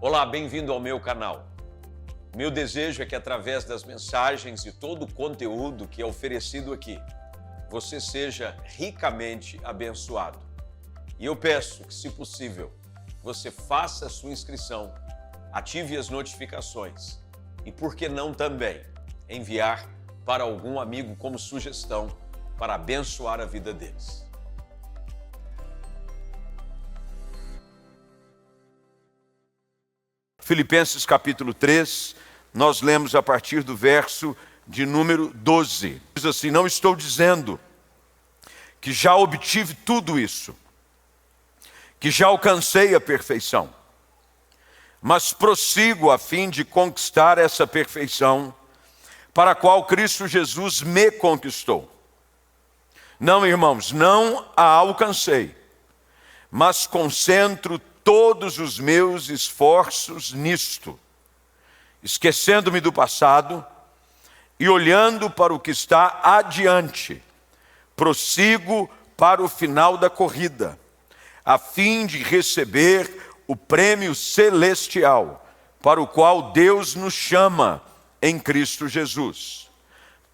Olá, bem-vindo ao meu canal. Meu desejo é que através das mensagens e todo o conteúdo que é oferecido aqui, você seja ricamente abençoado. E eu peço que, se possível, você faça a sua inscrição, ative as notificações e, por que não também, enviar para algum amigo como sugestão para abençoar a vida deles. Filipenses capítulo 3, nós lemos a partir do verso de número 12. Diz assim: não estou dizendo que já obtive tudo isso, que já alcancei a perfeição, mas prossigo a fim de conquistar essa perfeição para a qual Cristo Jesus me conquistou. Não, irmãos, não a alcancei, mas concentro todos os meus esforços nisto, esquecendo-me do passado e olhando para o que está adiante, prossigo para o final da corrida, a fim de receber o prêmio celestial, para o qual Deus nos chama em Cristo Jesus.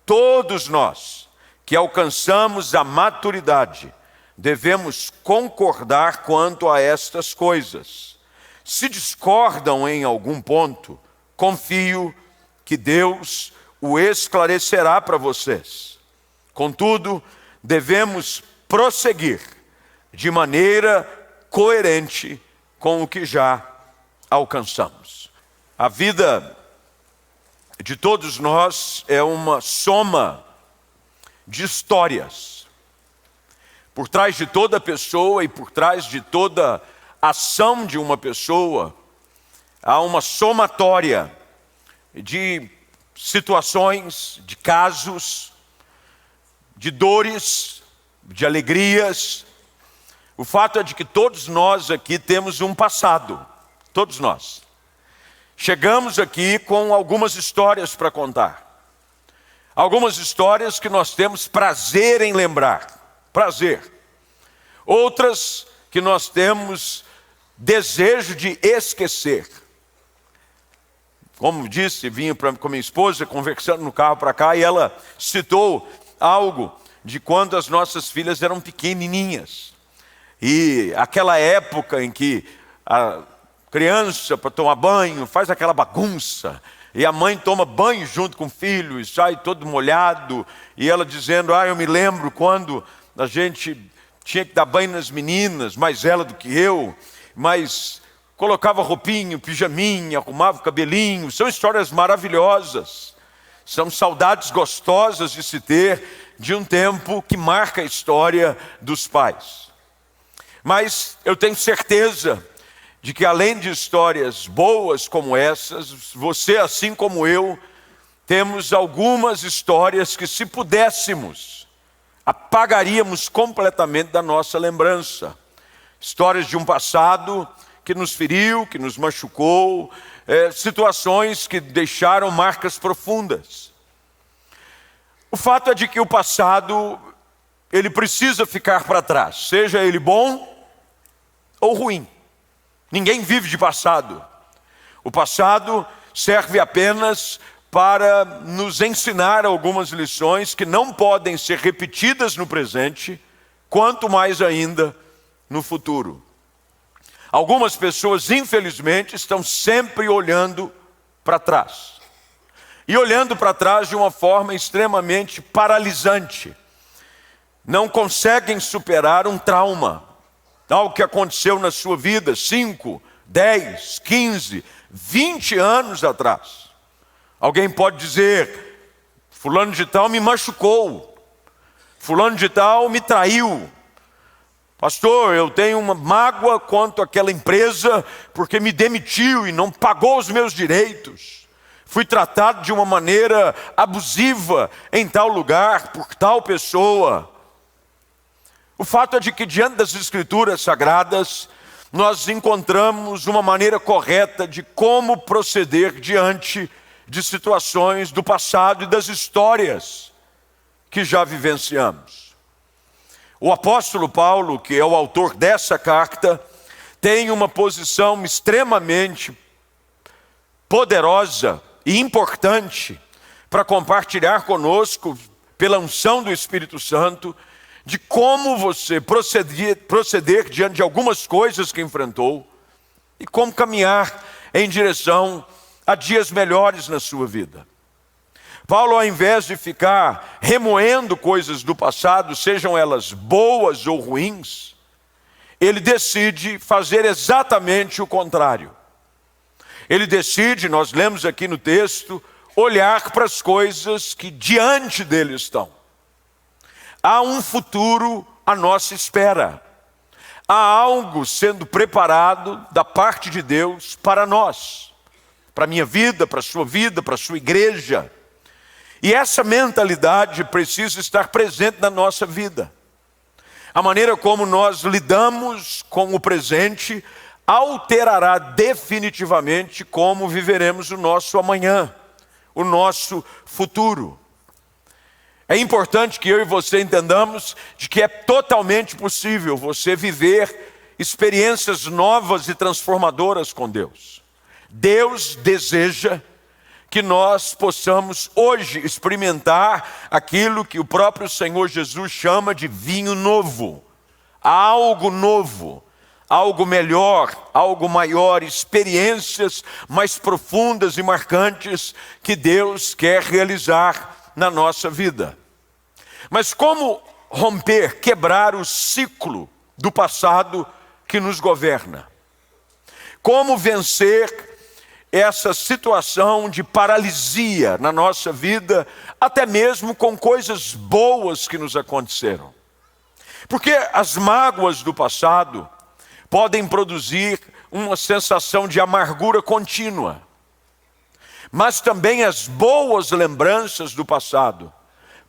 Todos nós que alcançamos a maturidade, devemos concordar quanto a estas coisas. Se discordam em algum ponto, confio que Deus o esclarecerá para vocês. Contudo, devemos prosseguir de maneira coerente com o que já alcançamos. A vida de todos nós é uma soma de histórias. Por trás de toda pessoa e por trás de toda ação de uma pessoa, há uma somatória de situações, de casos, de dores, de alegrias. O fato é de que todos nós aqui temos um passado, todos nós. Chegamos aqui com algumas histórias para contar. Algumas histórias que nós temos prazer em lembrar, prazer. Outras que nós temos desejo de esquecer. Como disse, vinha com minha esposa conversando no carro para cá e ela citou algo de quando as nossas filhas eram pequenininhas. E aquela época em que a criança, para tomar banho, faz aquela bagunça, e a mãe toma banho junto com o filho, e sai todo molhado, e ela dizendo: eu me lembro quando a gente tinha que dar banho nas meninas, mais ela do que eu, mas colocava roupinho, pijaminha, arrumava o cabelinho. São histórias maravilhosas, são saudades gostosas de se ter, de um tempo que marca a história dos pais. Mas eu tenho certeza de que, além de histórias boas como essas, você, assim como eu, temos algumas histórias que, se pudéssemos, apagaríamos completamente da nossa lembrança. Histórias de um passado que nos feriu, que nos machucou, situações que deixaram marcas profundas. O fato é de que o passado, ele precisa ficar para trás, seja ele bom ou ruim. Ninguém vive de passado. O passado serve apenas para nos ensinar algumas lições que não podem ser repetidas no presente, quanto mais ainda no futuro. Algumas pessoas, infelizmente, estão sempre olhando para trás. E olhando para trás de uma forma extremamente paralisante. Não conseguem superar um trauma, algo que aconteceu na sua vida 5, 10, 15, 20 anos atrás. Alguém pode dizer: fulano de tal me machucou, fulano de tal me traiu. Pastor, eu tenho uma mágoa quanto àquela empresa porque me demitiu e não pagou os meus direitos. Fui tratado de uma maneira abusiva em tal lugar por tal pessoa. O fato é de que, diante das Escrituras Sagradas, nós encontramos uma maneira correta de como proceder diante de situações do passado e das histórias que já vivenciamos. O apóstolo Paulo, que é o autor dessa carta, tem uma posição extremamente poderosa e importante para compartilhar conosco, pela unção do Espírito Santo, de como você proceder diante de algumas coisas que enfrentou e como caminhar em direção a dias melhores na sua vida. Paulo, ao invés de ficar remoendo coisas do passado, sejam elas boas ou ruins, ele decide fazer exatamente o contrário. Ele decide, nós lemos aqui no texto, olhar para as coisas que diante dele estão. Há um futuro à nossa espera. Há algo sendo preparado da parte de Deus para nós, para a minha vida, para a sua igreja. E essa mentalidade precisa estar presente na nossa vida. A maneira como nós lidamos com o presente alterará definitivamente como viveremos o nosso amanhã, o nosso futuro. É importante que eu e você entendamos de que é totalmente possível você viver experiências novas e transformadoras com Deus. Deus deseja que nós possamos hoje experimentar aquilo que o próprio Senhor Jesus chama de vinho novo, algo novo, algo melhor, algo maior, experiências mais profundas e marcantes que Deus quer realizar na nossa vida. Mas como romper, quebrar o ciclo do passado que nos governa? Como vencer essa situação de paralisia na nossa vida, até mesmo com coisas boas que nos aconteceram? Porque as mágoas do passado podem produzir uma sensação de amargura contínua, mas também as boas lembranças do passado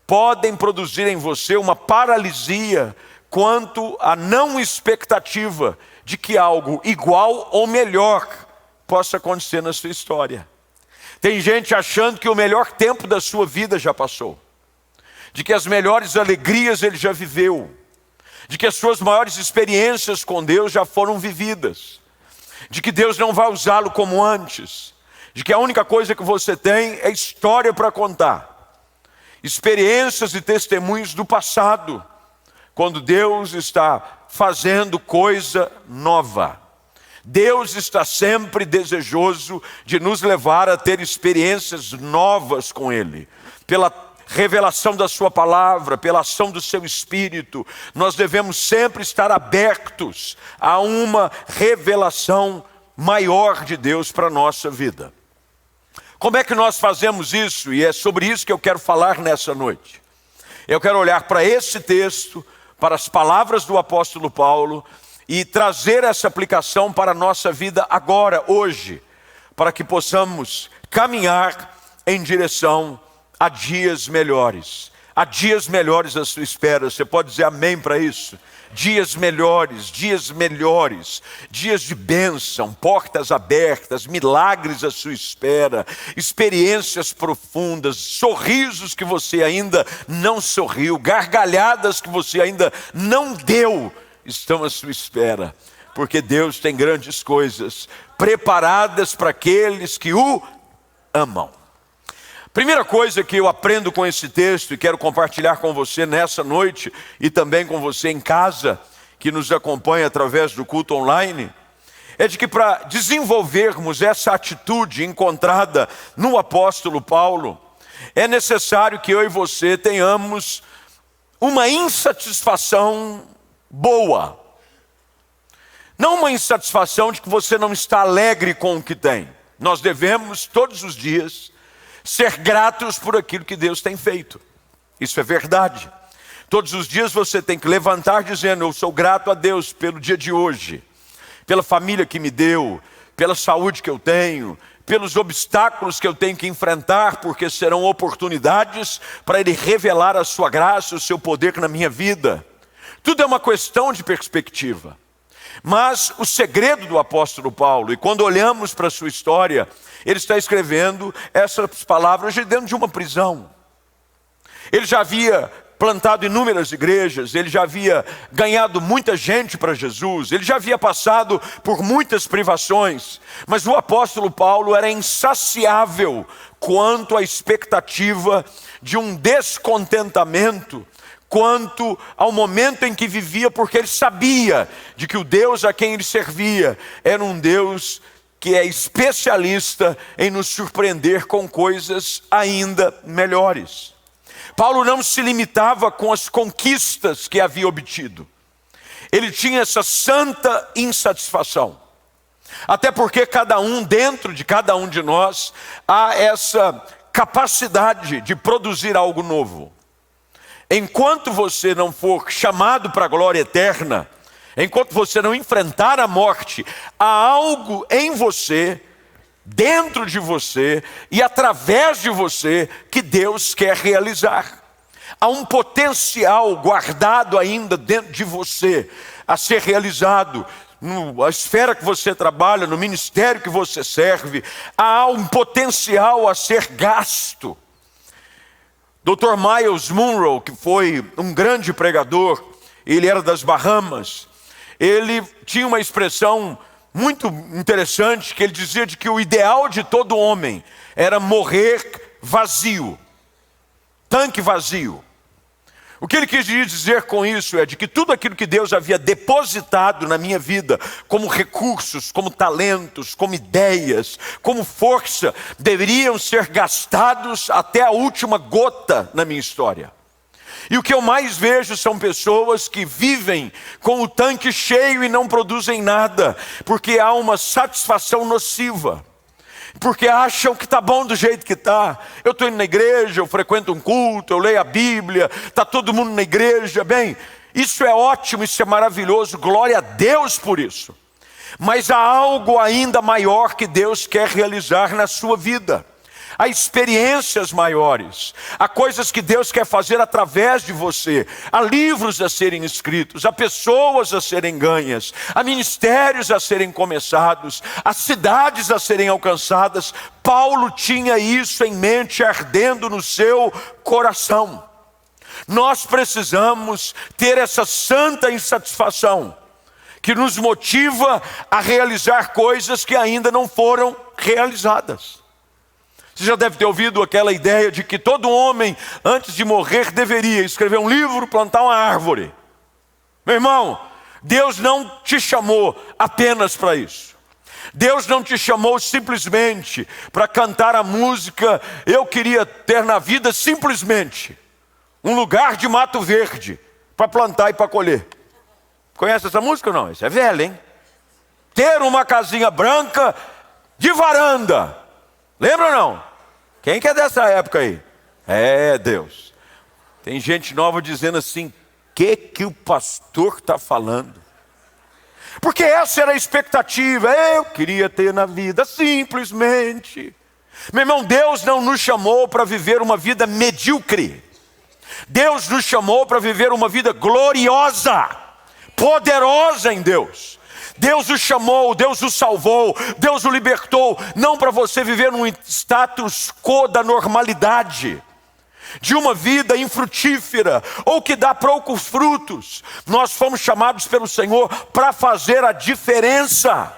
podem produzir em você uma paralisia quanto à não expectativa de que algo igual ou melhor possa acontecer na sua história. Tem gente achando que o melhor tempo da sua vida já passou, de que as melhores alegrias ele já viveu, de que as suas maiores experiências com Deus já foram vividas, de que Deus não vai usá-lo como antes, de que a única coisa que você tem é história para contar, experiências e testemunhos do passado, quando Deus está fazendo coisa nova. Deus está sempre desejoso de nos levar a ter experiências novas com Ele. Pela revelação da sua palavra, pela ação do seu Espírito, nós devemos sempre estar abertos a uma revelação maior de Deus para a nossa vida. Como é que nós fazemos isso? E é sobre isso que eu quero falar nessa noite. Eu quero olhar para esse texto, para as palavras do apóstolo Paulo, e trazer essa aplicação para a nossa vida agora, hoje, para que possamos caminhar em direção a dias melhores. Há dias melhores à sua espera. Você pode dizer amém para isso? Dias melhores, dias de bênção, portas abertas, milagres à sua espera, experiências profundas, sorrisos que você ainda não sorriu, gargalhadas que você ainda não deu, estão à sua espera, porque Deus tem grandes coisas preparadas para aqueles que o amam. Primeira coisa que eu aprendo com esse texto e quero compartilhar com você nessa noite e também com você em casa, que nos acompanha através do culto online, é de que para desenvolvermos essa atitude encontrada no apóstolo Paulo, é necessário que eu e você tenhamos uma insatisfação boa. Não uma insatisfação de que você não está alegre com o que tem. Nós devemos todos os dias ser gratos por aquilo que Deus tem feito. Isso é verdade. Todos os dias você tem que levantar dizendo: eu sou grato a Deus pelo dia de hoje, pela família que me deu, pela saúde que eu tenho, pelos obstáculos que eu tenho que enfrentar, porque serão oportunidades para Ele revelar a sua graça, o seu poder na minha vida. Tudo é uma questão de perspectiva. Mas o segredo do apóstolo Paulo, e quando olhamos para a sua história, ele está escrevendo essas palavras de dentro de uma prisão. Ele já havia plantado inúmeras igrejas, ele já havia ganhado muita gente para Jesus, ele já havia passado por muitas privações, mas o apóstolo Paulo era insaciável quanto à expectativa de um descontentamento, quanto ao momento em que vivia, porque ele sabia de que o Deus a quem ele servia era um Deus que é especialista em nos surpreender com coisas ainda melhores. Paulo não se limitava com as conquistas que havia obtido. Ele tinha essa santa insatisfação. Até porque dentro de cada um de nós, há essa capacidade de produzir algo novo. Enquanto você não for chamado para a glória eterna, enquanto você não enfrentar a morte, há algo em você, dentro de você e através de você que Deus quer realizar. Há um potencial guardado ainda dentro de você a ser realizado. Na esfera que você trabalha, no ministério que você serve, há um potencial a ser gasto. Dr. Miles Monroe, que foi um grande pregador, ele era das Bahamas, ele tinha uma expressão muito interessante, que ele dizia de que o ideal de todo homem era morrer vazio, tanque vazio. O que ele quis dizer com isso é de que tudo aquilo que Deus havia depositado na minha vida, como recursos, como talentos, como ideias, como força, deveriam ser gastados até a última gota na minha história. E o que eu mais vejo são pessoas que vivem com o tanque cheio e não produzem nada, porque há uma satisfação nociva. Porque acham que está bom do jeito que está. Eu estou indo na igreja, eu frequento um culto, eu leio a Bíblia, está todo mundo na igreja. Bem, isso é ótimo, isso é maravilhoso, glória a Deus por isso. Mas há algo ainda maior que Deus quer realizar na sua vida. Há experiências maiores, há coisas que Deus quer fazer através de você, há livros a serem escritos, há pessoas a serem ganhas, há ministérios a serem começados, há cidades a serem alcançadas. Paulo tinha isso em mente, ardendo no seu coração. Nós precisamos ter essa santa insatisfação, que nos motiva a realizar coisas que ainda não foram realizadas. Você já deve ter ouvido aquela ideia de que todo homem, antes de morrer, deveria escrever um livro, plantar uma árvore. Meu irmão, Deus não te chamou apenas para isso. Deus não te chamou simplesmente para cantar a música "Eu queria ter na vida simplesmente um lugar de mato verde para plantar e para colher". Conhece essa música ou não? Isso é velho, hein? Ter uma casinha branca de varanda. Lembra ou não? Quem que é dessa época aí? É Deus. Tem gente nova dizendo assim: que o pastor está falando? Porque essa era a expectativa. Eu queria ter na vida simplesmente. Meu irmão, Deus não nos chamou para viver uma vida medíocre. Deus nos chamou para viver uma vida gloriosa, poderosa em Deus. Deus o chamou, Deus o salvou, Deus o libertou, não para você viver num status quo da normalidade, de uma vida infrutífera, ou que dá poucos frutos. Nós fomos chamados pelo Senhor para fazer a diferença.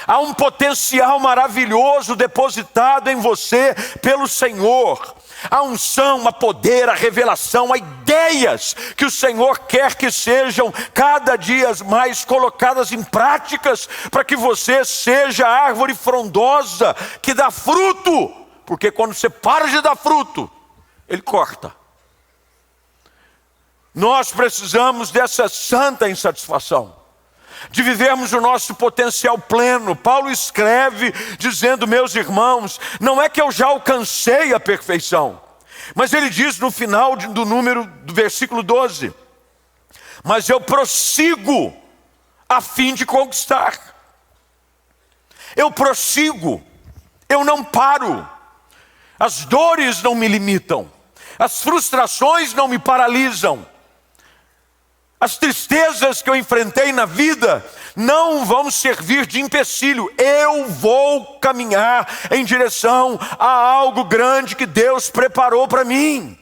Há um potencial maravilhoso depositado em você pelo Senhor. A unção, a poder, a revelação, a ideias que o Senhor quer que sejam cada dia mais colocadas em práticas, para que você seja a árvore frondosa que dá fruto, porque quando você para de dar fruto, Ele corta. Nós precisamos dessa santa insatisfação, de vivermos o nosso potencial pleno. Paulo escreve dizendo: meus irmãos, não é que eu já alcancei a perfeição, mas ele diz no final do versículo 12: mas eu prossigo a fim de conquistar. Eu prossigo, eu não paro. As dores não me limitam, as frustrações não me paralisam. As tristezas que eu enfrentei na vida não vão servir de empecilho. Eu vou caminhar em direção a algo grande que Deus preparou para mim.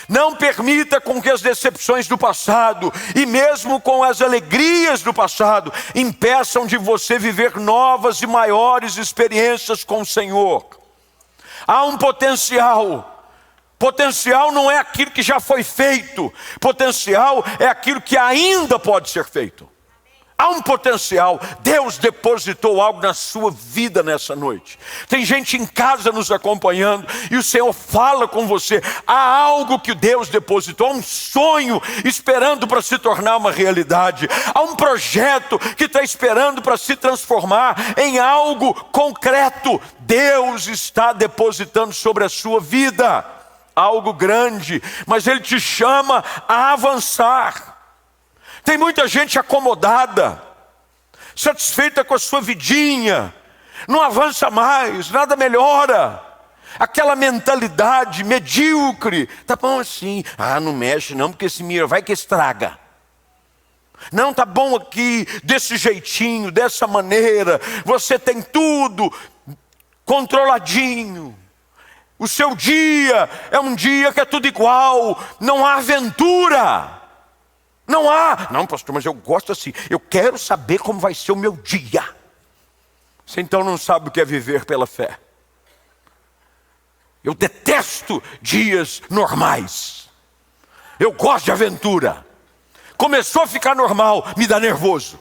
Não permita com que as decepções do passado e mesmo com as alegrias do passado impeçam de você viver novas e maiores experiências com o Senhor. Há um potencial. Potencial não é aquilo que já foi feito. Potencial é aquilo que ainda pode ser feito. Há um potencial. Deus depositou algo na sua vida nessa noite. Tem gente em casa nos acompanhando e o Senhor fala com você. Há algo que Deus depositou, há um sonho esperando para se tornar uma realidade. Há um projeto que está esperando para se transformar em algo concreto. Deus está depositando sobre a sua vida algo grande, mas Ele te chama a avançar. Tem muita gente acomodada, satisfeita com a sua vidinha, não avança mais, nada melhora. Aquela mentalidade medíocre, tá bom assim, não mexe não, porque esse milho vai que estraga. Não, tá bom aqui, desse jeitinho, dessa maneira, você tem tudo controladinho. O seu dia é um dia que é tudo igual, não há aventura. Não há. Não, pastor, mas eu gosto assim. Eu quero saber como vai ser o meu dia. Você então não sabe o que é viver pela fé. Eu detesto dias normais. Eu gosto de aventura. Começou a ficar normal, me dá nervoso.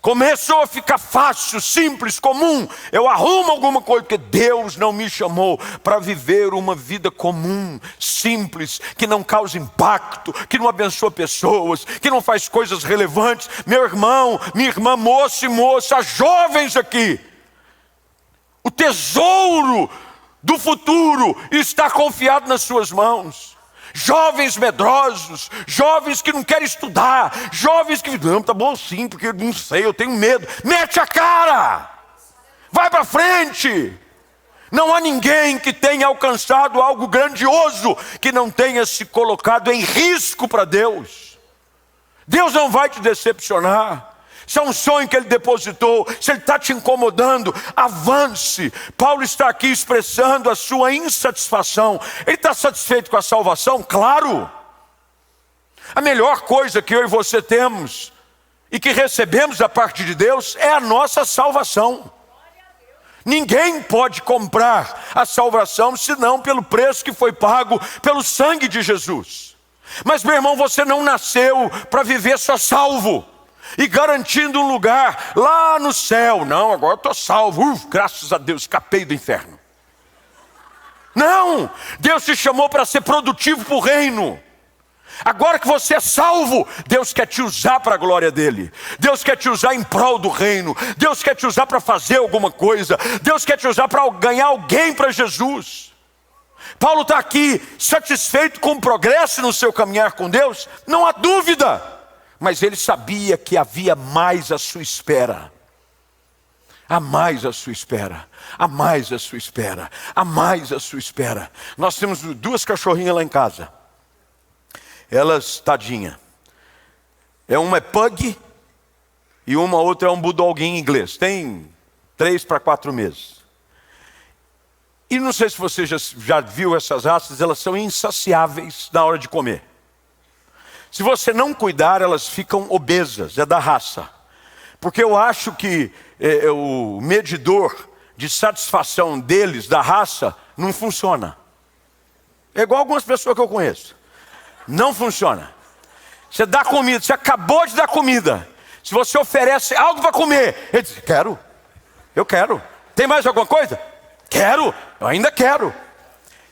Começou a ficar fácil, simples, comum. Eu arrumo alguma coisa, porque Deus não me chamou para viver uma vida comum, simples, que não causa impacto, que não abençoa pessoas, que não faz coisas relevantes. Meu irmão, minha irmã, moço e moça, jovens aqui, o tesouro do futuro está confiado nas suas mãos. Jovens medrosos, jovens que não querem estudar, jovens que não, tá bom sim, porque eu não sei, eu tenho medo. Mete a cara, vai para frente. Não há ninguém que tenha alcançado algo grandioso que não tenha se colocado em risco para Deus. Deus não vai te decepcionar. Se é um sonho que Ele depositou, se Ele está te incomodando, avance. Paulo está aqui expressando a sua insatisfação. Ele está satisfeito com a salvação? Claro. A melhor coisa que eu e você temos e que recebemos da parte de Deus é a nossa salvação. Ninguém pode comprar a salvação senão pelo preço que foi pago pelo sangue de Jesus. Mas meu irmão, você não nasceu para viver só salvo e garantindo um lugar lá no céu. Não, agora eu estou salvo, graças a Deus, escapei do inferno. Não, Deus te chamou para ser produtivo para o reino. Agora que você é salvo, Deus quer te usar para a glória dele. Deus quer te usar em prol do reino. Deus quer te usar para fazer alguma coisa. Deus quer te usar para ganhar alguém para Jesus. Paulo está aqui satisfeito com o progresso no seu caminhar com Deus? Não há dúvida. Mas ele sabia que havia mais à sua espera. Há mais à sua espera. Há mais à sua espera. Há mais à sua espera. Nós temos 2 cachorrinhas lá em casa. Elas, tadinha. Uma é pug e uma outra é um bulldoguinho inglês. Tem 3 para 4 meses. E não sei se você já viu essas raças, elas são insaciáveis na hora de comer. Se você não cuidar, elas ficam obesas, é da raça. Porque eu acho que o medidor de satisfação deles, da raça, não funciona. É igual algumas pessoas que eu conheço. Não funciona. Você dá comida, você acabou de dar comida. Se você oferece algo para comer, ele diz, quero, eu quero. Tem mais alguma coisa? Quero, eu ainda quero.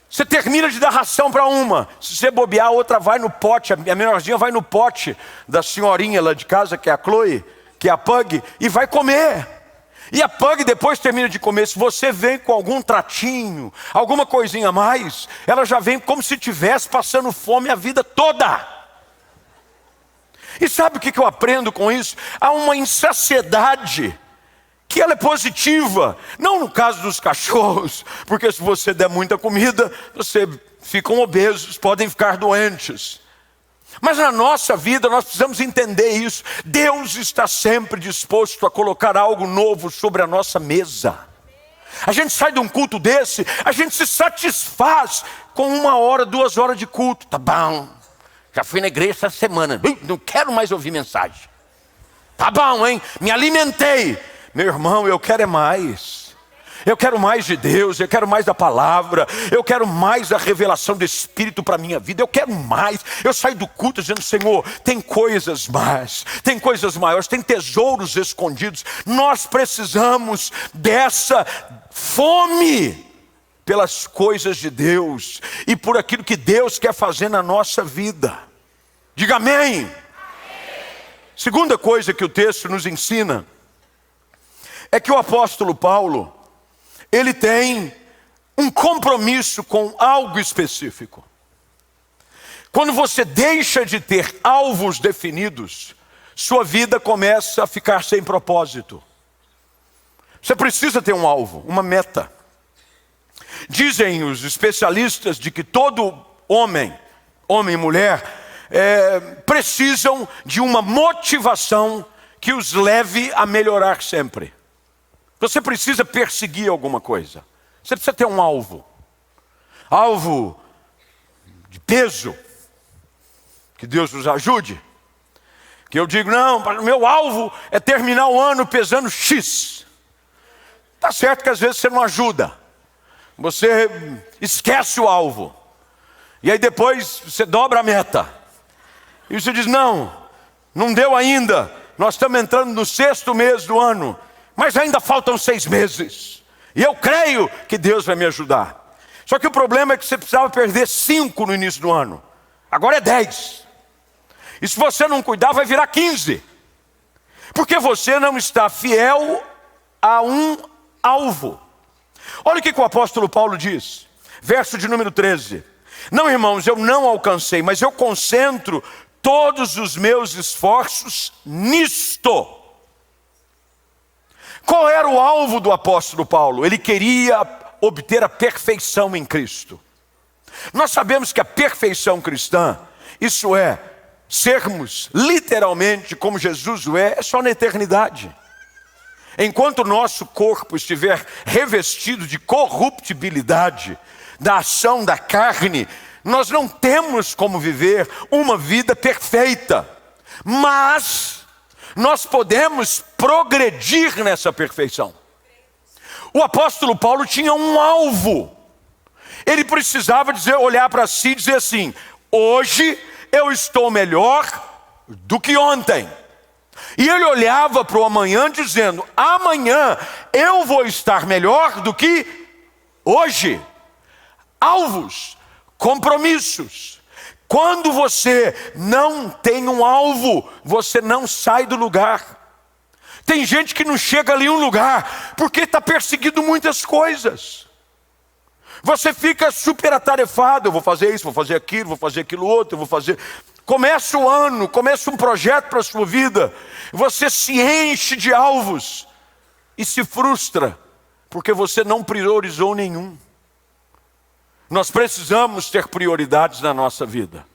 Você termina de dar ração para uma. Se você bobear, a outra vai no pote. A menorzinha vai no pote da senhorinha lá de casa, que é a Chloe, que é a pug, e vai comer. E a pug depois termina de comer. Se você vem com algum tratinho, alguma coisinha a mais, ela já vem como se estivesse passando fome a vida toda. E sabe o que eu aprendo com isso? Há uma insaciedade que ela é positiva, não no caso dos cachorros, porque se você der muita comida, você ficam obesos, podem ficar doentes. Mas na nossa vida nós precisamos entender isso. Deus está sempre disposto a colocar algo novo sobre a nossa mesa. A gente sai de um culto desse, a gente se satisfaz com 1 hora, 2 horas de culto. Tá bom, já fui na igreja essa semana, não quero mais ouvir mensagem. Tá bom, hein? Me alimentei. Meu irmão, eu quero é mais. Eu quero mais de Deus, eu quero mais da palavra, eu quero mais da revelação do Espírito para a minha vida, eu quero mais. Eu saio do culto dizendo: Senhor, tem coisas mais, tem coisas maiores, tem tesouros escondidos. Nós precisamos dessa fome pelas coisas de Deus e por aquilo que Deus quer fazer na nossa vida. Diga amém. Segunda coisa que o texto nos ensina é que o apóstolo Paulo, ele tem um compromisso com algo específico. Quando você deixa de ter alvos definidos, sua vida começa a ficar sem propósito. Você precisa ter um alvo, uma meta. Dizem os especialistas de que todo homem e mulher, precisam de uma motivação que os leve a melhorar sempre. Você precisa perseguir alguma coisa. Você precisa ter um alvo. Alvo de peso. Que Deus nos ajude. Que eu digo: não, meu alvo é terminar o ano pesando X. Tá certo que às vezes você não ajuda. Você esquece o alvo. E aí depois você dobra a meta. E você diz: não deu ainda. Nós estamos entrando no 6º mês do ano. Mas ainda faltam 6 meses. E eu creio que Deus vai me ajudar. Só que o problema é que você precisava perder 5 no início do ano. Agora é 10. E se você não cuidar, vai virar 15. Porque você não está fiel a um alvo. Olha o que o apóstolo Paulo diz. Verso de número 13. Não, irmãos, eu não alcancei, mas eu concentro todos os meus esforços nisto. Qual era o alvo do apóstolo Paulo? Ele queria obter a perfeição em Cristo. Nós sabemos que a perfeição cristã, isso é, sermos literalmente como Jesus o é só na eternidade. Enquanto o nosso corpo estiver revestido de corruptibilidade, da ação da carne, nós não temos como viver uma vida perfeita. Mas nós podemos progredir nessa perfeição. O apóstolo Paulo tinha um alvo. Ele precisava olhar para si e dizer assim: hoje eu estou melhor do que ontem. E ele olhava para o amanhã dizendo: amanhã eu vou estar melhor do que hoje. Alvos, compromissos. Quando você não tem um alvo, você não sai do lugar. Tem gente que não chega ali em um lugar porque está perseguindo muitas coisas. Você fica super atarefado: eu vou fazer isso, vou fazer aquilo, vou fazer aquilo outro, eu vou fazer... Começa o ano, começa um projeto para a sua vida, você se enche de alvos e se frustra porque você não priorizou nenhum. Nós precisamos ter prioridades na nossa vida.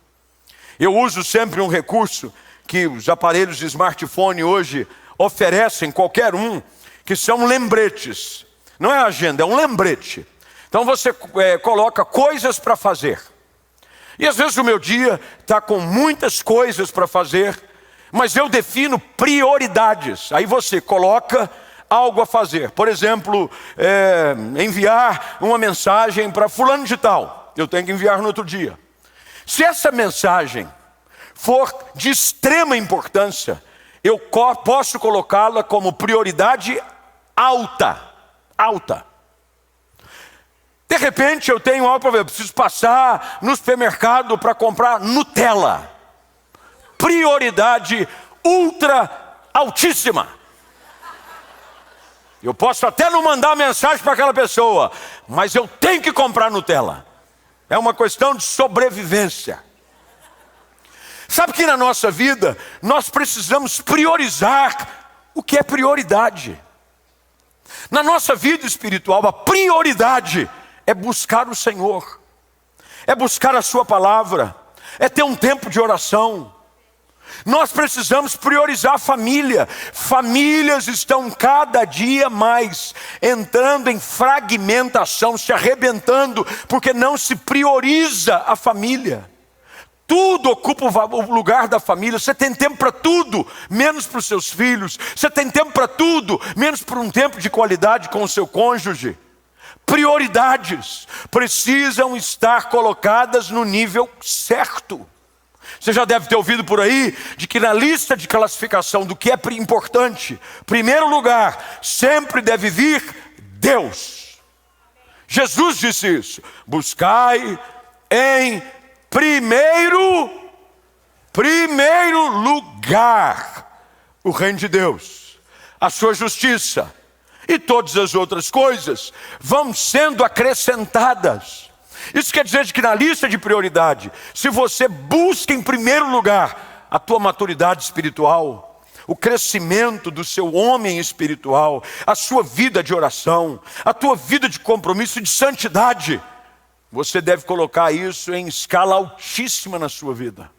Eu uso sempre um recurso que os aparelhos de smartphone hoje oferecem, qualquer um, que são lembretes. Não é agenda, é um lembrete. Então você coloca coisas para fazer. E às vezes o meu dia está com muitas coisas para fazer, mas eu defino prioridades. Aí você coloca algo a fazer. Por exemplo, enviar uma mensagem para fulano de tal. Eu tenho que enviar no outro dia. Se essa mensagem for de extrema importância, eu posso colocá-la como prioridade alta. Alta. De repente eu tenho algo para ver. Eu preciso passar no supermercado para comprar Nutella. Prioridade ultra altíssima. Eu posso até não mandar mensagem para aquela pessoa, mas eu tenho que comprar Nutella. É uma questão de sobrevivência. Sabe que na nossa vida nós precisamos priorizar o que é prioridade. Na nossa vida espiritual, a prioridade é buscar o Senhor, é buscar a sua palavra, é ter um tempo de oração. Nós precisamos priorizar a família. Famílias estão cada dia mais entrando em fragmentação, se arrebentando, porque não se prioriza a família. Tudo ocupa o lugar da família. Você tem tempo para tudo, menos para os seus filhos. Você tem tempo para tudo, menos para um tempo de qualidade com o seu cônjuge. Prioridades precisam estar colocadas no nível certo. Você já deve ter ouvido por aí de que na lista de classificação do que é importante, primeiro lugar, sempre deve vir Deus. Jesus disse isso: buscai em primeiro lugar o reino de Deus, a sua justiça, e todas as outras coisas vão sendo acrescentadas. Isso quer dizer que na lista de prioridade, se você busca em primeiro lugar a tua maturidade espiritual, o crescimento do seu homem espiritual, a sua vida de oração, a tua vida de compromisso e de santidade, você deve colocar isso em escala altíssima na sua vida.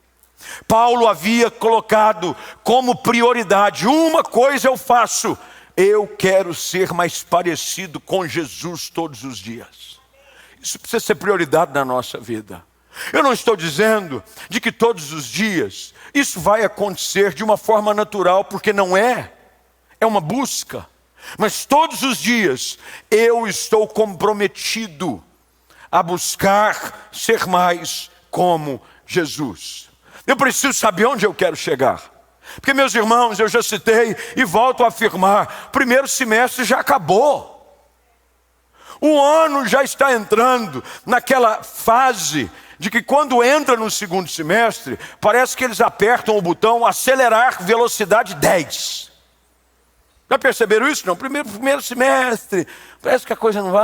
Paulo havia colocado como prioridade: uma coisa eu faço, eu quero ser mais parecido com Jesus todos os dias. Isso precisa ser prioridade na nossa vida. Eu não estou dizendo de que todos os dias isso vai acontecer de uma forma natural, porque não é. É uma busca. Mas todos os dias eu estou comprometido a buscar ser mais como Jesus. Eu preciso saber onde eu quero chegar. Porque, meus irmãos, eu já citei e volto a afirmar, o primeiro semestre já acabou. O ano já está entrando naquela fase de que quando entra no segundo semestre, parece que eles apertam o botão acelerar velocidade 10. Já perceberam isso? Não, primeiro semestre, parece que a coisa não vai.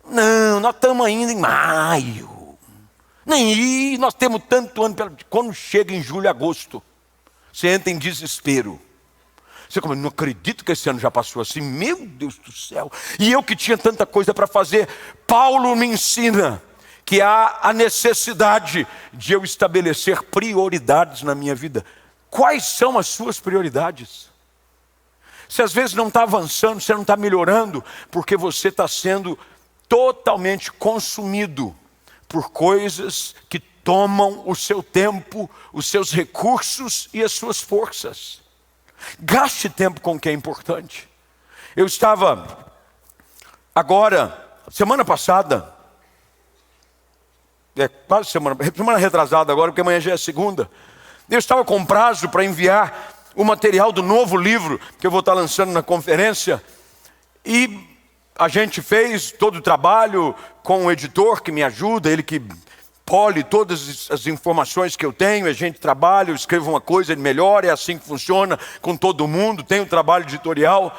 Não, nós estamos ainda em maio. Nem nós temos tanto ano. Quando chega em julho, agosto, você entra em desespero. Você como, não acredito que esse ano já passou assim, meu Deus do céu. E eu que tinha tanta coisa para fazer. Paulo me ensina que há a necessidade de eu estabelecer prioridades na minha vida. Quais são as suas prioridades? Se às vezes não está avançando, você não está melhorando, porque você está sendo totalmente consumido por coisas que tomam o seu tempo, os seus recursos e as suas forças. Gaste tempo com o que é importante. Eu estava agora, semana passada, quase semana retrasada agora, porque amanhã já é segunda. Eu estava com prazo para enviar o material do novo livro que eu vou estar lançando na conferência. E a gente fez todo o trabalho com o editor que me ajuda, ele que pole todas as informações que eu tenho, a gente trabalha, eu escrevo uma coisa, ele melhora, é assim que funciona com todo mundo, tem um trabalho editorial.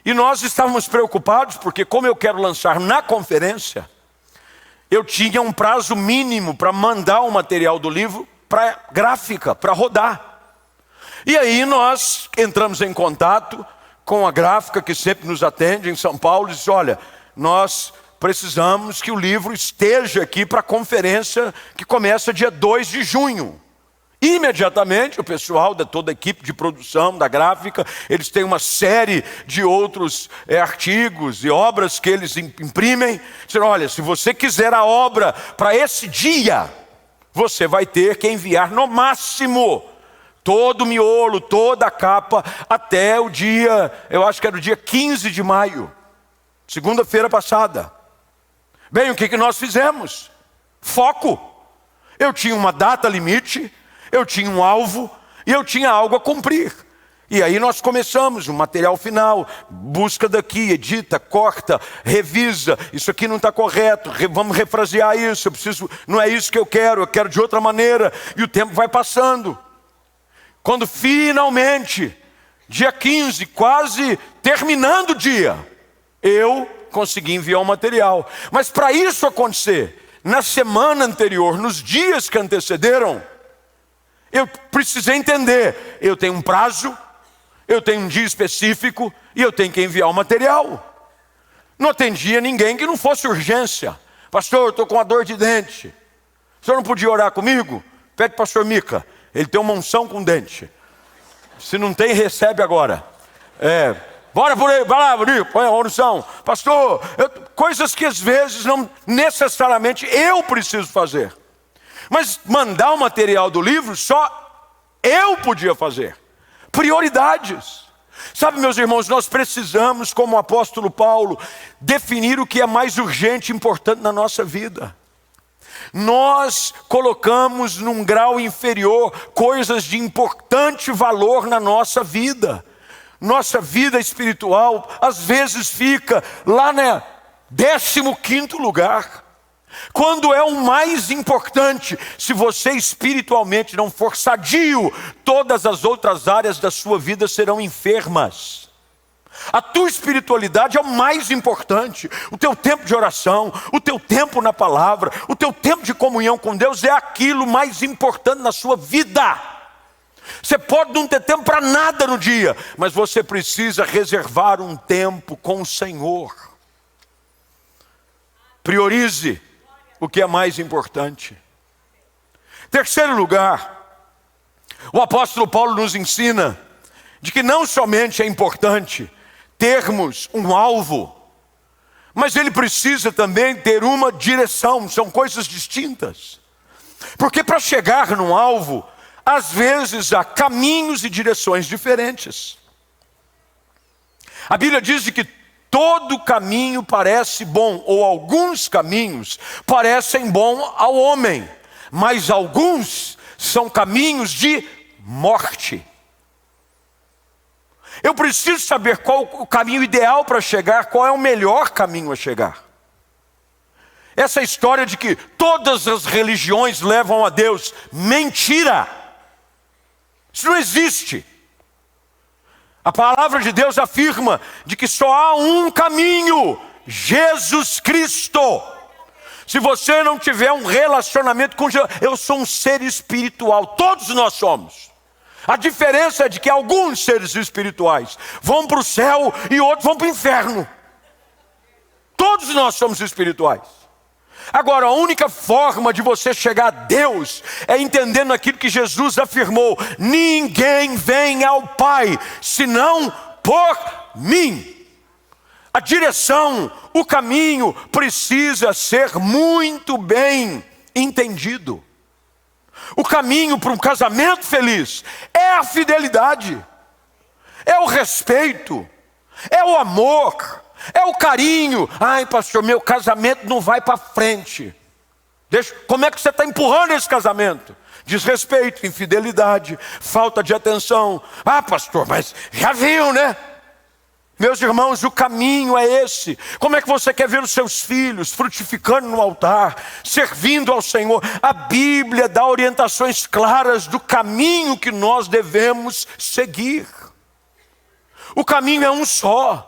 E nós estávamos preocupados, porque como eu quero lançar na conferência, eu tinha um prazo mínimo para mandar o material do livro para gráfica, para rodar. E aí nós entramos em contato com a gráfica que sempre nos atende em São Paulo e disse: olha, nós precisamos que o livro esteja aqui para a conferência que começa dia 2 de junho. Imediatamente o pessoal da toda a equipe de produção da gráfica, eles têm uma série de outros artigos e obras que eles imprimem. Disseram: olha, se você quiser a obra para esse dia, você vai ter que enviar no máximo todo o miolo, toda a capa, até o dia, eu acho que era o dia 15 de maio, segunda-feira passada. Bem, o que nós fizemos? Foco. Eu tinha uma data limite, eu tinha um alvo e eu tinha algo a cumprir. E aí nós começamos o material final, busca daqui, edita, corta, revisa, isso aqui não está correto, vamos refrasear isso, eu preciso, não é isso que eu quero de outra maneira. E o tempo vai passando. Quando finalmente, dia 15, quase terminando o dia, eu consegui enviar o material. Mas para isso acontecer, na semana anterior, nos dias que antecederam, eu precisei entender, eu tenho um prazo, eu tenho um dia específico e eu tenho que enviar o material. Não atendia ninguém que não fosse urgência. Pastor, eu estou com uma dor de dente, o senhor não podia orar comigo? Pede para o pastor Mica. Ele tem uma unção com dente. Se não tem, recebe agora. Bora por aí, vai lá, põe a unção. Pastor, coisas que às vezes não necessariamente eu preciso fazer. Mas mandar o material do livro só eu podia fazer. Prioridades. Sabe, meus irmãos, nós precisamos, como o apóstolo Paulo, definir o que é mais urgente e importante na nossa vida. Nós colocamos num grau inferior coisas de importante valor na nossa vida. Nossa vida espiritual às vezes fica lá no 15º lugar. Quando é o mais importante, se você espiritualmente não for sadio, todas as outras áreas da sua vida serão enfermas. A tua espiritualidade é o mais importante. O teu tempo de oração, o teu tempo na palavra, o teu tempo de comunhão com Deus é aquilo mais importante na sua vida. Você pode não ter tempo para nada no dia, mas você precisa reservar um tempo com o Senhor. Priorize o que é mais importante. Terceiro lugar, o apóstolo Paulo nos ensina de que não somente é importante termos um alvo, mas ele precisa também ter uma direção. São coisas distintas. Porque para chegar num alvo, às vezes há caminhos e direções diferentes. A Bíblia diz que todo caminho parece bom, ou alguns caminhos parecem bom ao homem, mas alguns são caminhos de morte. Eu preciso saber qual o caminho ideal para chegar, qual é o melhor caminho a chegar. Essa história de que todas as religiões levam a Deus, mentira! Isso não existe. A palavra de Deus afirma de que só há um caminho, Jesus Cristo. Se você não tiver um relacionamento com Jesus, eu sou um ser espiritual, todos nós somos. A diferença é de que alguns seres espirituais vão para o céu e outros vão para o inferno. Todos nós somos espirituais. Agora, a única forma de você chegar a Deus é entendendo aquilo que Jesus afirmou: ninguém vem ao Pai senão por mim. A direção, o caminho precisa ser muito bem entendido. O caminho para um casamento feliz é a fidelidade, é o respeito, é o amor, é o carinho. Ai, pastor, meu casamento não vai para frente. Como é que você está empurrando esse casamento? Desrespeito, infidelidade, falta de atenção. Ah, pastor, mas já viu, né? Meus irmãos, o caminho é esse. Como é que você quer ver os seus filhos frutificando no altar, servindo ao Senhor? A Bíblia dá orientações claras do caminho que nós devemos seguir. O caminho é um só.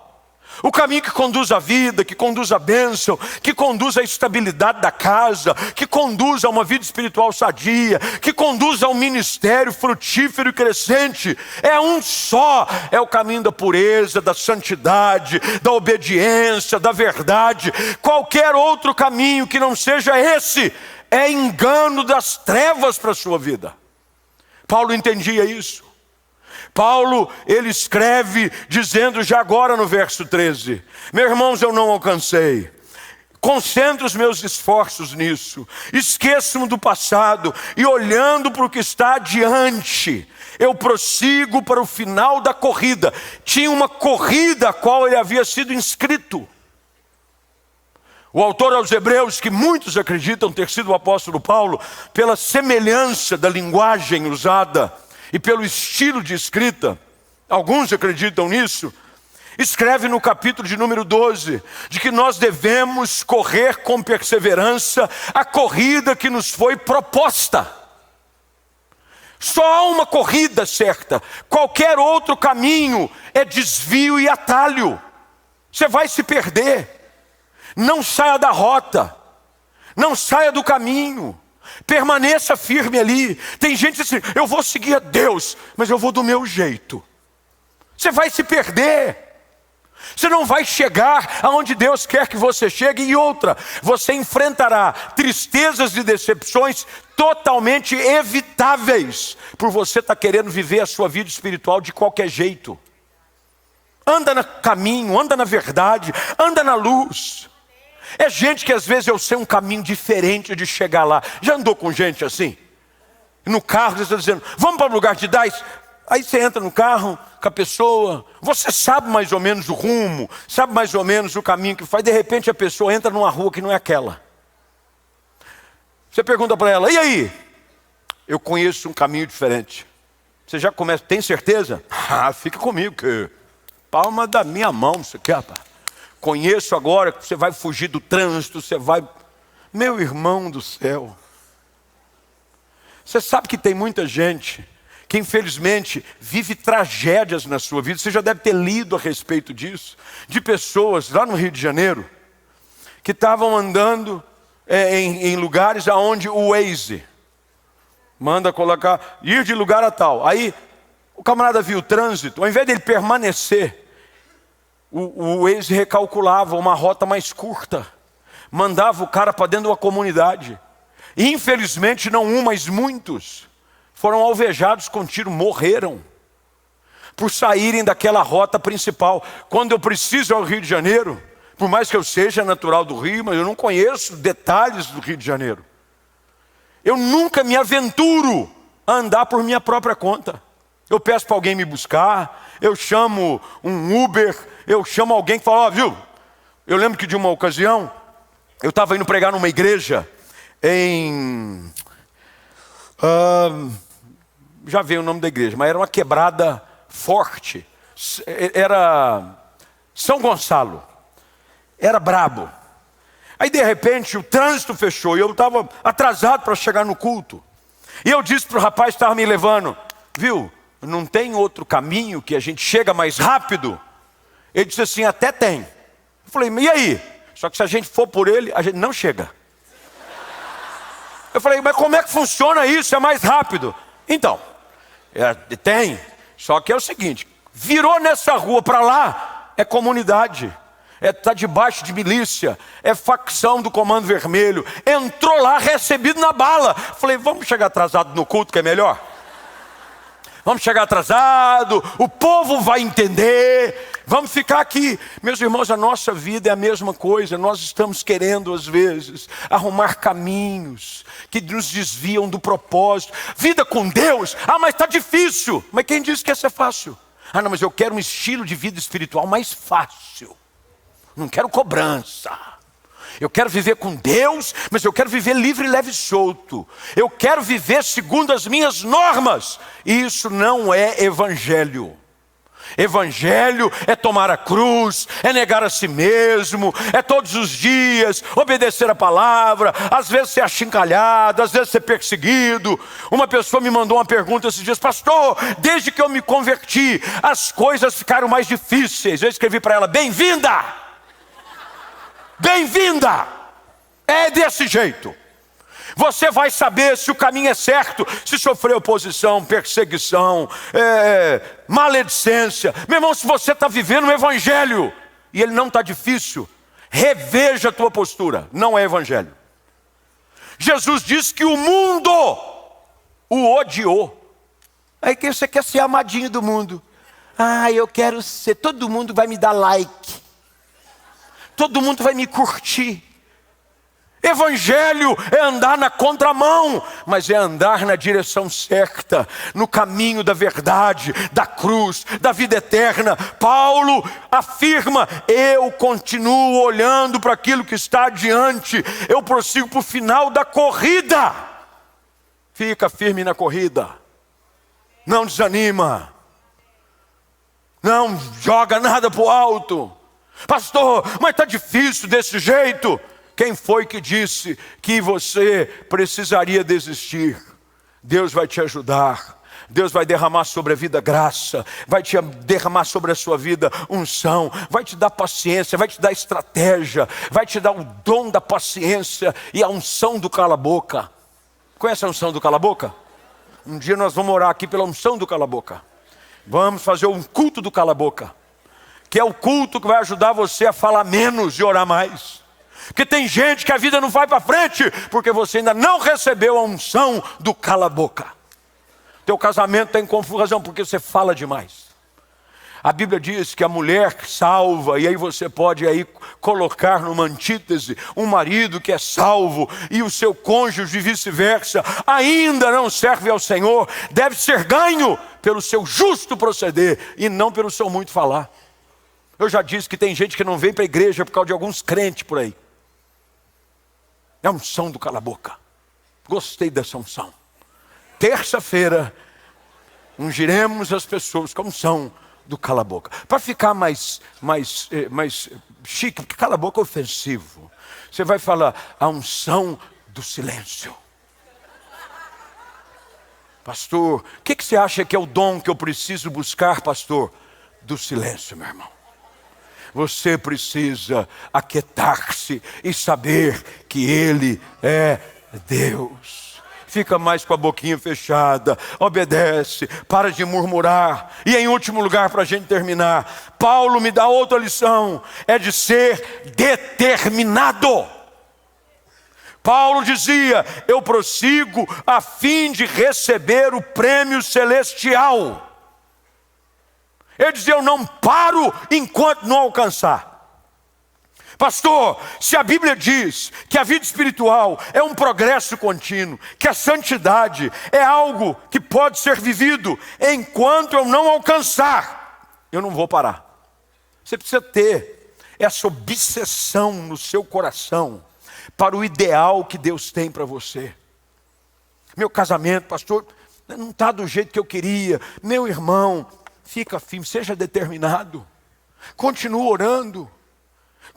O caminho que conduz à vida, que conduz à bênção, que conduz à estabilidade da casa, que conduz a uma vida espiritual sadia, que conduz a um ministério frutífero e crescente, é um só. É o caminho da pureza, da santidade, da obediência, da verdade. Qualquer outro caminho que não seja esse é engano das trevas para a sua vida. Paulo entendia isso. Paulo, ele escreve dizendo já agora no verso 13: meus irmãos, eu não alcancei. Concentro os meus esforços nisso. Esqueço-me do passado e olhando para o que está adiante, eu prossigo para o final da corrida. Tinha uma corrida a qual ele havia sido inscrito. O autor aos Hebreus, que muitos acreditam ter sido o apóstolo Paulo, pela semelhança da linguagem usada e pelo estilo de escrita, alguns acreditam nisso, escreve no capítulo de número 12, de que nós devemos correr com perseverança a corrida que nos foi proposta. Só há uma corrida certa, qualquer outro caminho é desvio e atalho. Você vai se perder. Não saia da rota, não saia do caminho. Permaneça firme ali. Tem gente assim: eu vou seguir a Deus, mas eu vou do meu jeito. Você vai se perder. Você não vai chegar aonde Deus quer que você chegue. E outra, você enfrentará tristezas e decepções totalmente evitáveis, por você estar querendo viver a sua vida espiritual de qualquer jeito. Anda no caminho, anda na verdade, anda na luz. É gente que às vezes eu sei um caminho diferente de chegar lá. Já andou com gente assim? No carro, você está dizendo, vamos para o lugar de Dais? Aí você entra no carro com a pessoa, você sabe mais ou menos o rumo, sabe mais ou menos o caminho que faz. De repente a pessoa entra numa rua que não é aquela. Você pergunta para ela, e aí? Eu conheço um caminho diferente. Você já começa, tem certeza? Ah, fica comigo, que palma da minha mão, você quer, rapaz? Conheço agora que você vai fugir do trânsito, você vai... Meu irmão do céu. Você sabe que tem muita gente que infelizmente vive tragédias na sua vida. Você já deve ter lido a respeito disso. De pessoas lá no Rio de Janeiro que estavam andando em lugares onde o Waze manda colocar, ir de lugar a tal. Aí o camarada viu o trânsito, ao invés dele permanecer, o Waze recalculava uma rota mais curta, mandava o cara para dentro de uma comunidade. E, infelizmente não um, mas muitos foram alvejados com tiro, morreram por saírem daquela rota principal. Quando eu preciso ir ao Rio de Janeiro, por mais que eu seja natural do Rio, mas eu não conheço detalhes do Rio de Janeiro. Eu nunca me aventuro a andar por minha própria conta. Eu peço para alguém me buscar, eu chamo um Uber, eu chamo alguém que fala, ó, viu? Eu lembro que de uma ocasião, eu estava indo pregar numa igreja em... já veio o nome da igreja, mas era uma quebrada forte. Era São Gonçalo. Era brabo. Aí de repente o trânsito fechou e eu estava atrasado para chegar no culto. E eu disse para o rapaz que estava me levando, viu, não tem outro caminho que a gente chega mais rápido? Ele disse assim, até tem. Eu falei, e aí? Só que se a gente for por ele, a gente não chega. Eu falei, mas como é que funciona isso? É mais rápido. Então, tem. Só que é o seguinte, virou nessa rua para lá, é comunidade. Está debaixo de milícia, é facção do Comando Vermelho. Entrou lá recebido na bala. Falei, vamos chegar atrasado no culto que é melhor? Vamos chegar atrasado, o povo vai entender, vamos ficar aqui. Meus irmãos, a nossa vida é a mesma coisa. Nós estamos querendo às vezes arrumar caminhos que nos desviam do propósito. Vida com Deus, mas está difícil. Mas quem disse que isso é fácil? Não, mas eu quero um estilo de vida espiritual mais fácil. Não quero cobrança. Eu quero viver com Deus, mas eu quero viver livre, leve e solto. Eu quero viver segundo as minhas normas. Isso não é evangelho. Evangelho é tomar a cruz, é negar a si mesmo, é todos os dias obedecer a palavra, às vezes ser achincalhado, às vezes ser perseguido. Uma pessoa me mandou uma pergunta esses dias, pastor, desde que eu me converti, as coisas ficaram mais difíceis. Eu escrevi para ela, bem-vinda! Bem-vinda! É desse jeito. Você vai saber se o caminho é certo, se sofrer oposição, perseguição, maledicência. Meu irmão, se você está vivendo o evangelho e ele não está difícil, reveja a tua postura. Não é evangelho. Jesus disse que o mundo o odiou. Aí que você quer ser amadinho do mundo. Eu quero ser, todo mundo vai me dar like. Todo mundo vai me curtir. Evangelho é andar na contramão, mas é andar na direção certa, no caminho da verdade, da cruz, da vida eterna. Paulo afirma, eu continuo olhando para aquilo que está adiante, eu prossigo para o final da corrida. Fica firme na corrida, não desanima, não joga nada para o alto. Pastor, mas está difícil desse jeito. Quem foi que disse que você precisaria desistir? Deus vai te ajudar. Deus vai derramar sobre a vida graça, vai te derramar sobre a sua vida unção, vai te dar paciência, vai te dar estratégia, vai te dar o dom da paciência e a unção do cala-boca. Conhece a unção do cala-boca? Um dia nós vamos orar aqui pela unção do cala-boca. Vamos fazer um culto do cala-boca. que é o culto que vai ajudar você a falar menos e orar mais. Porque tem gente que a vida não vai para frente, porque você ainda não recebeu a unção do cala-boca. Teu casamento está em confusão, porque você fala demais. A Bíblia diz que a mulher salva, e aí você pode aí colocar numa antítese um marido que é salvo e o seu cônjuge vice-versa ainda não serve ao Senhor, deve ser ganho pelo seu justo proceder e não pelo seu muito falar. Eu já disse que tem gente que não vem para a igreja por causa de alguns crentes por aí. É a unção do cala-boca. Gostei dessa unção. Terça-feira, ungiremos as pessoas com a unção do cala-boca. Para ficar mais chique, porque cala-boca é ofensivo. Você vai falar a unção do silêncio. Pastor, o que você acha que é o dom que eu preciso buscar, pastor? Do silêncio, meu irmão. Você precisa aquietar-se e saber que Ele é Deus. Fica mais com a boquinha fechada, obedece, para de murmurar. E em último lugar, para a gente terminar, Paulo me dá outra lição, é de ser determinado. Paulo dizia, eu prossigo a fim de receber o prêmio celestial. Ele dizia, eu não paro enquanto não alcançar. Pastor, se a Bíblia diz que a vida espiritual é um progresso contínuo, que a santidade é algo que pode ser vivido enquanto eu não alcançar, eu não vou parar. Você precisa ter essa obsessão no seu coração para o ideal que Deus tem para você. Meu casamento, pastor, não está do jeito que eu queria. Meu irmão, fica firme, seja determinado. Continua orando.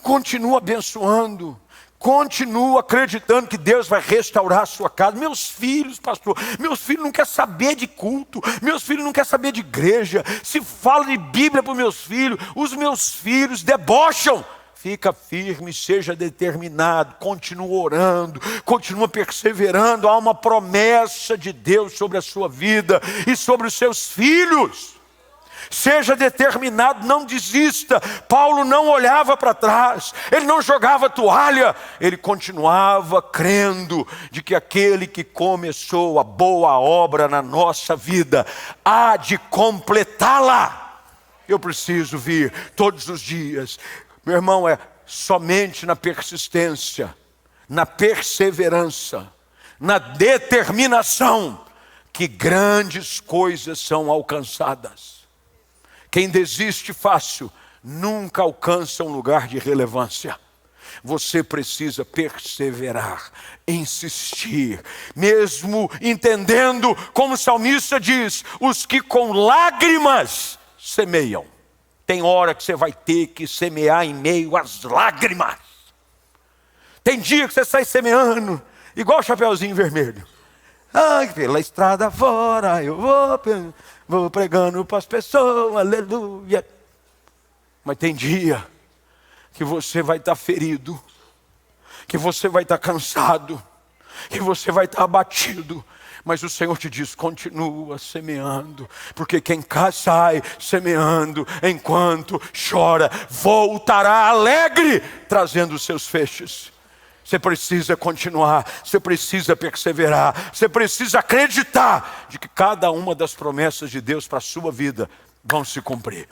Continua abençoando, continua acreditando que Deus vai restaurar a sua casa. Meus filhos, pastor, meus filhos não querem saber de culto, meus filhos não querem saber de igreja. Se fala de Bíblia para os meus filhos, os meus filhos debocham. Fica firme, seja determinado, continua orando, continua perseverando. Há uma promessa de Deus sobre a sua vida e sobre os seus filhos. Seja determinado, não desista. Paulo não olhava para trás, ele não jogava toalha, ele continuava crendo de que aquele que começou a boa obra na nossa vida há de completá-la. Eu preciso vir todos os dias. Meu irmão, é somente na persistência, na perseverança, na determinação que grandes coisas são alcançadas. Quem desiste fácil nunca alcança um lugar de relevância. Você precisa perseverar, insistir, mesmo entendendo, como o salmista diz, os que com lágrimas semeiam. Tem hora que você vai ter que semear em meio às lágrimas. Tem dia que você sai semeando, igual o Chapeuzinho Vermelho. Ai, pela estrada fora eu vou pregando para as pessoas, aleluia. Mas tem dia que você vai estar ferido, que você vai estar cansado, que você vai estar abatido. Mas o Senhor te diz, continua semeando, porque quem sai semeando enquanto chora, voltará alegre, trazendo os seus feixes. Você precisa continuar, você precisa perseverar, você precisa acreditar de que cada uma das promessas de Deus para a sua vida vão se cumprir.